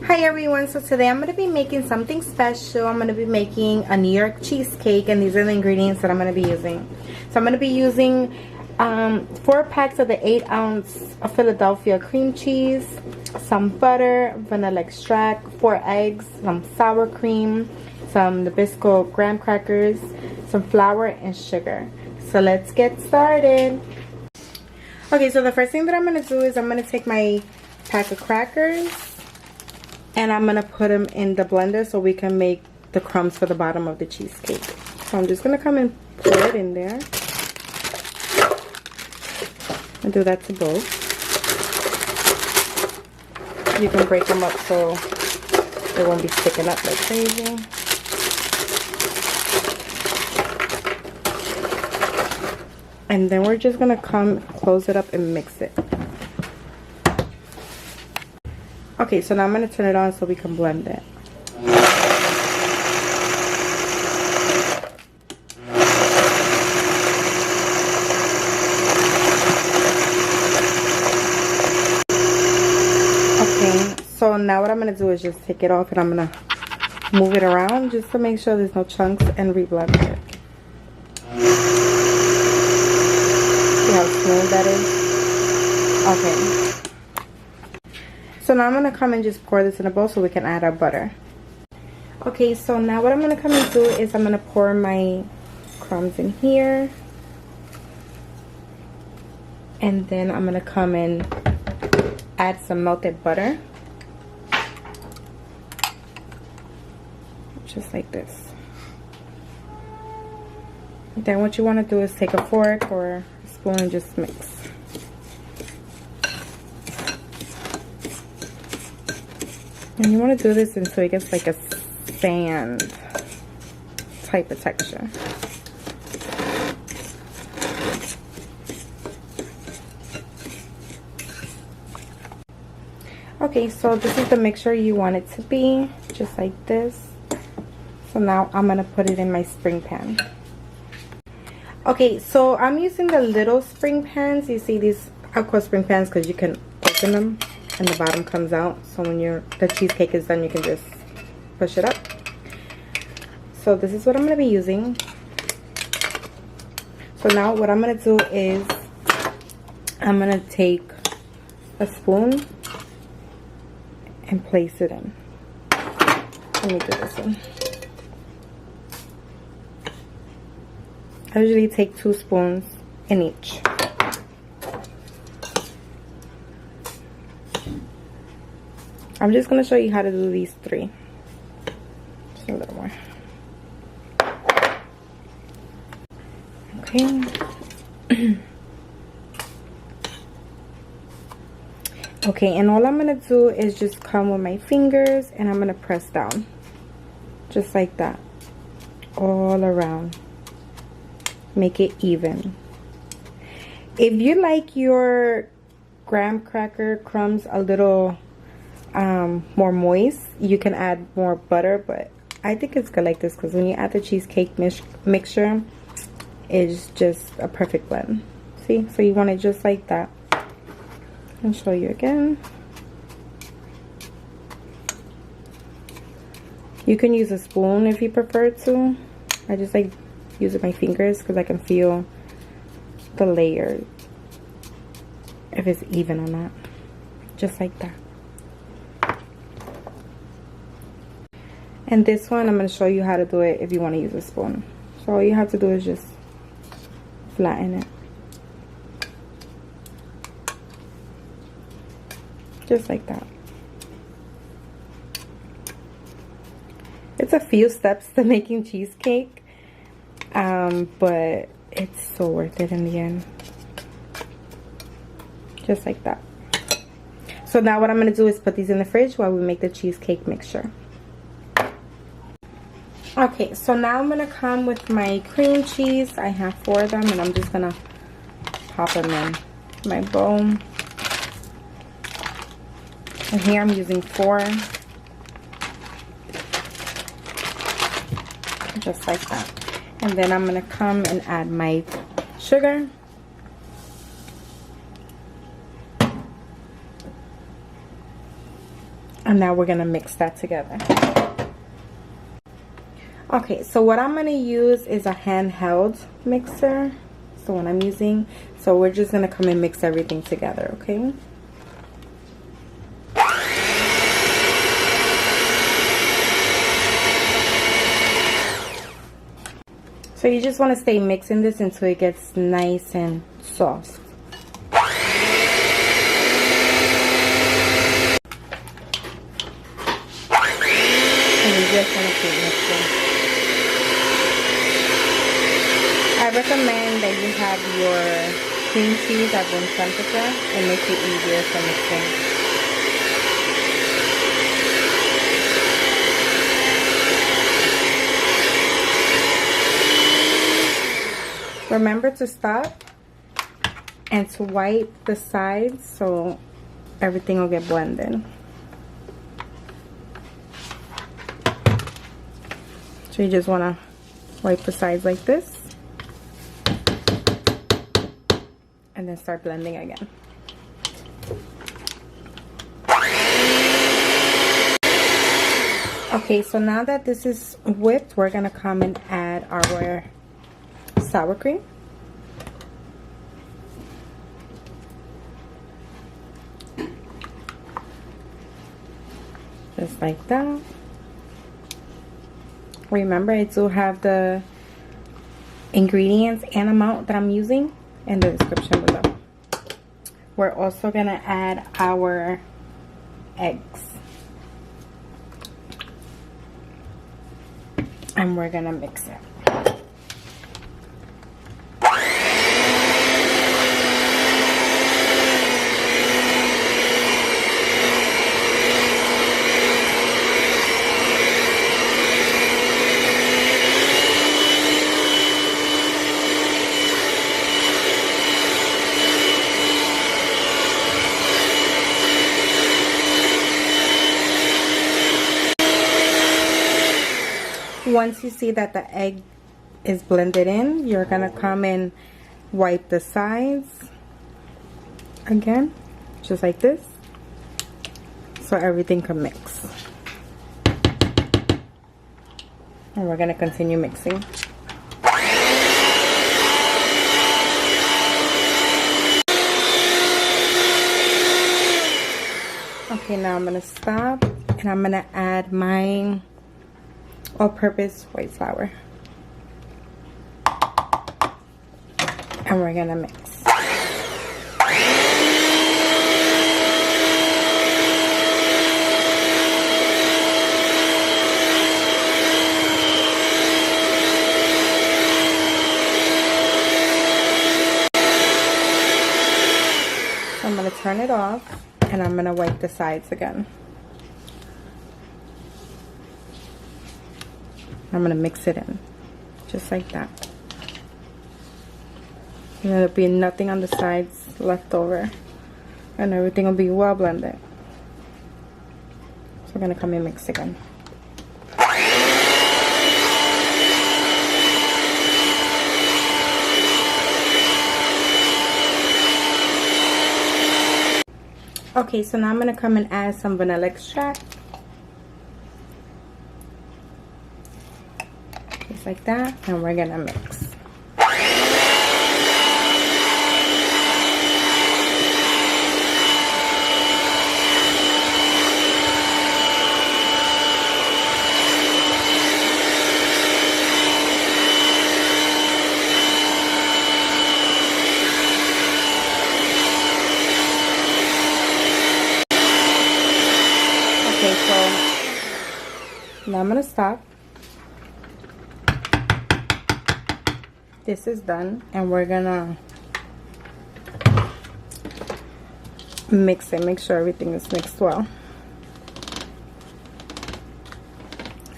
Hi everyone, so today I'm going to be making something special. I'm going to be making a New York cheesecake, and these are the ingredients that I'm going to be using. So I'm going to be using 4 packs of the 8-ounce of Philadelphia cream cheese, some butter, vanilla extract, 4 eggs, some sour cream, some Nabisco graham crackers, some flour, and sugar. So let's get started. Okay, so the first thing that I'm going to do is I'm going to take my pack of crackers and I'm going to put them in the blender so we can make the crumbs for the bottom of the cheesecake. So I'm just going to come and pour it in there. And do that to both. You can break them up so they won't be sticking up like crazy. And then we're just going to come close it up and mix it. Okay, so now I'm going to turn it on so we can blend it. Okay, so now what I'm going to do is just take it off and I'm going to move it around just to make sure there's no chunks and re-blend it. See how smooth that is? Okay. So now I'm going to come and just pour this in a bowl so we can add our butter. Okay, so now what I'm going to come and do is I'm going to pour my crumbs in here. And then I'm going to come and add some melted butter. Just like this. Then what you want to do is take a fork or a spoon and just mix. And you want to do this until it gets like a sand type of texture. Okay, so this is the mixture you want it to be, just like this. So now I'm going to put it in my spring pan. Okay, so I'm using the little spring pans. You see these, I call spring pans because you can open them and the bottom comes out, so when the cheesecake is done you can just push it up. So this is what I'm going to be using. So now what I'm going to do is I'm going to take a spoon and place it in. Let me do this one. I usually take 2 spoons in each. I'm just going to show you how to do these 3. Just a little more. Okay. Okay, and all I'm going to do is just come with my fingers and I'm going to press down. Just like that. All around. Make it even. If you like your graham cracker crumbs a little more moist, you can add more butter, but I think it's good like this because when you add the cheesecake mixture, it's just a perfect blend. See, so you want it just like that. I'll show you again. You can use a spoon if you prefer to. I just like using my fingers because I can feel the layers, if it's even or not. Just like that. And this one, I'm going to show you how to do it if you want to use a spoon. So all you have to do is just flatten it. Just like that. It's a few steps to making cheesecake, but it's so worth it in the end. Just like that. So now what I'm going to do is put these in the fridge while we make the cheesecake mixture. Okay, so now I'm going to come with my cream cheese. I have 4 of them and I'm just going to pop them in my bowl. And here I'm using 4. Just like that. And then I'm going to come and add my sugar. And now we're gonna mix that together. Okay, so what I'm gonna use is a handheld mixer. So what I'm using, so we're just gonna come and mix everything together, okay? So you just want to stay mixing this until it gets nice and soft. And you just want to keep mixing. I recommend that you have your cream cheese at room temperature. It makes it easier for mixing. Remember to stop and to wipe the sides so everything will get blended. So you just want to wipe the sides like this and then start blending again. Okay, so now that this is whipped, we're going to come and add our sour cream. Just like that. Remember, I do have the ingredients and amount that I'm using in the description below. We're also gonna add our eggs. And we're gonna mix it. Once you see that the egg is blended in, you're gonna come and wipe the sides again, just like this, so everything can mix. And we're gonna continue mixing. Okay, now I'm gonna stop and I'm gonna add my all-purpose white flour, and we're gonna mix. So I'm gonna turn it off and I'm gonna wipe the sides again. I'm going to mix it in, just like that. And there'll be nothing on the sides left over. And everything will be well blended. So we're going to come and mix again. Okay, so now I'm going to come and add some vanilla extract. Like that, and we're gonna mix. Okay, so now I'm gonna stop. This is done, and we're gonna mix it. Make sure everything is mixed well.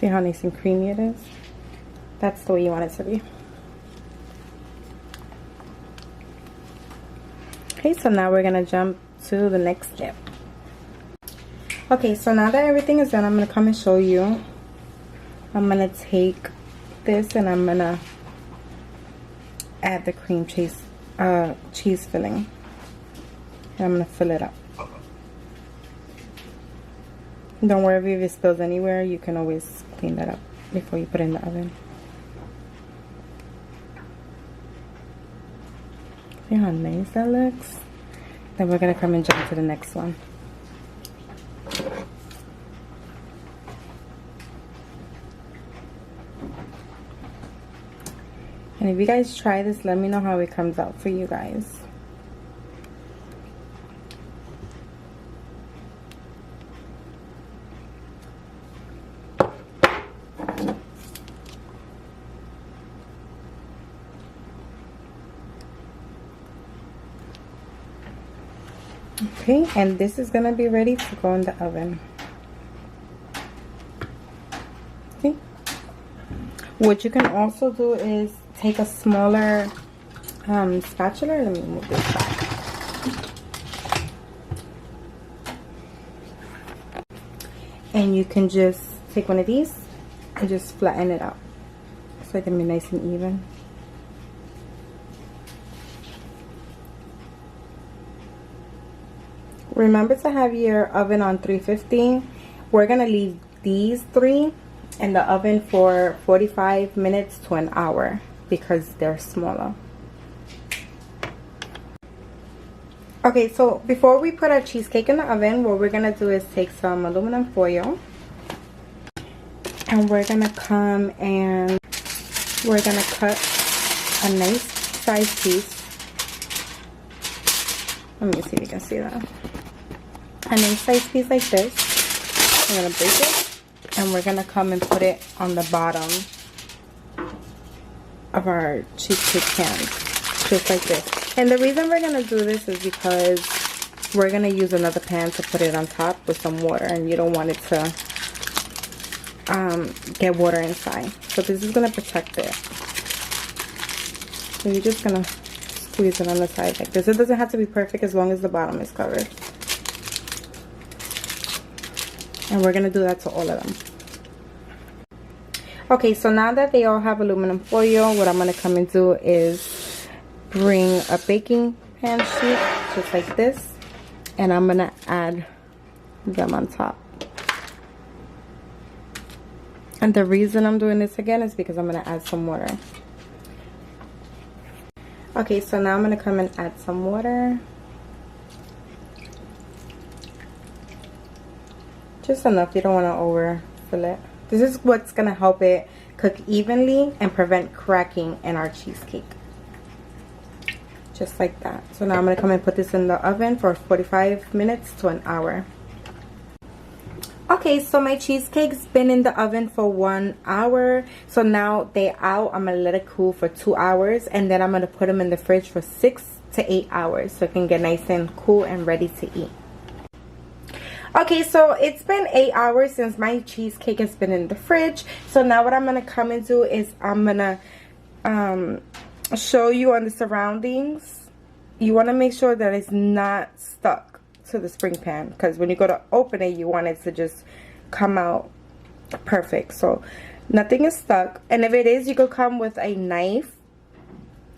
See how nice and creamy it is? That's the way you want it to be. Okay, so now we're gonna jump to the next step. Okay, so now that everything is done, I'm gonna come and show you. I'm gonna take this and I'm gonna add the cream cheese filling, and I'm gonna fill it up. Don't worry if it spills anywhere. You can always clean that up before you put it in the oven. See how nice that looks? Then we're gonna come and jump to the next one. And if you guys try this, let me know how it comes out for you guys. Okay, and this is gonna be ready to go in the oven. See? What you can also do is take a smaller spatula. Let me move this back. And you can just take one of these and just flatten it out so it can be nice and even. Remember to have your oven on 350. We're gonna leave these three in the oven for 45 minutes to an hour because they're smaller. Okay, so before we put our cheesecake in the oven, what we're gonna do is take some aluminum foil and we're gonna come and we're gonna cut a nice size piece. Let me see if you can see that. A nice size piece like this. We're gonna break it and we're gonna come and put it on the bottom of our cheesecake pan, just like this. And the reason we're gonna do this is because we're gonna use another pan to put it on top with some water, and you don't want it to get water inside. So this is gonna protect it. So you're just gonna squeeze it on the side like this. It doesn't have to be perfect as long as the bottom is covered. And we're gonna do that to all of them. Okay, so now that they all have aluminum foil, what I'm gonna come and do is bring a baking pan sheet just like this, and I'm gonna add them on top. And the reason I'm doing this again is because I'm gonna add some water. Okay, so now I'm gonna come and add some water. Just enough, you don't want to overfill it. This is what's going to help it cook evenly and prevent cracking in our cheesecake. Just like that. So now I'm going to come and put this in the oven for 45 minutes to an hour. Okay, so my cheesecake's been in the oven for 1 hour. So now they're out. I'm going to let it cool for 2 hours. And then I'm going to put them in the fridge for 6 to 8 hours. So it can get nice and cool and ready to eat. Okay, so it's been 8 hours since my cheesecake has been in the fridge. So now what I'm going to come and do is I'm going to show you on the surroundings. You want to make sure that it's not stuck to the spring pan, because when you go to open it, you want it to just come out perfect. So nothing is stuck. And if it is, you could come with a knife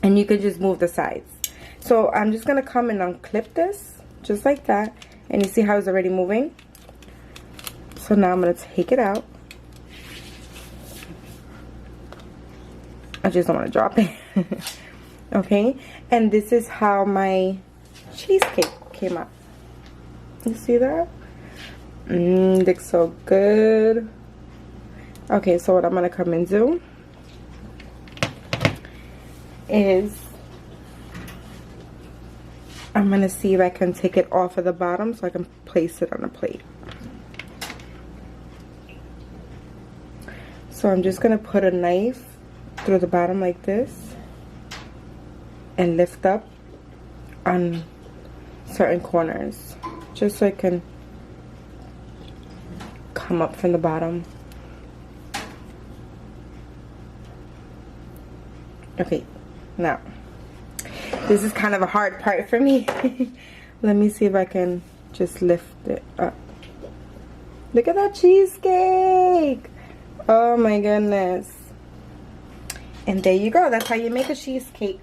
and you could just move the sides. So I'm just going to come and unclip this just like that. And you see how it's already moving? So now I'm going to take it out. I just don't want to drop it. Okay? And this is how my cheesecake came out. You see that? Looks so good. Okay, so what I'm going to come and do is I'm going to see if I can take it off of the bottom so I can place it on a plate. So I'm just going to put a knife through the bottom like this and lift up on certain corners just so it can come up from the bottom. Okay, now this is kind of a hard part for me. Let me see if I can just lift it up. Look at that cheesecake! Oh my goodness. And there you go. That's how you make a cheesecake.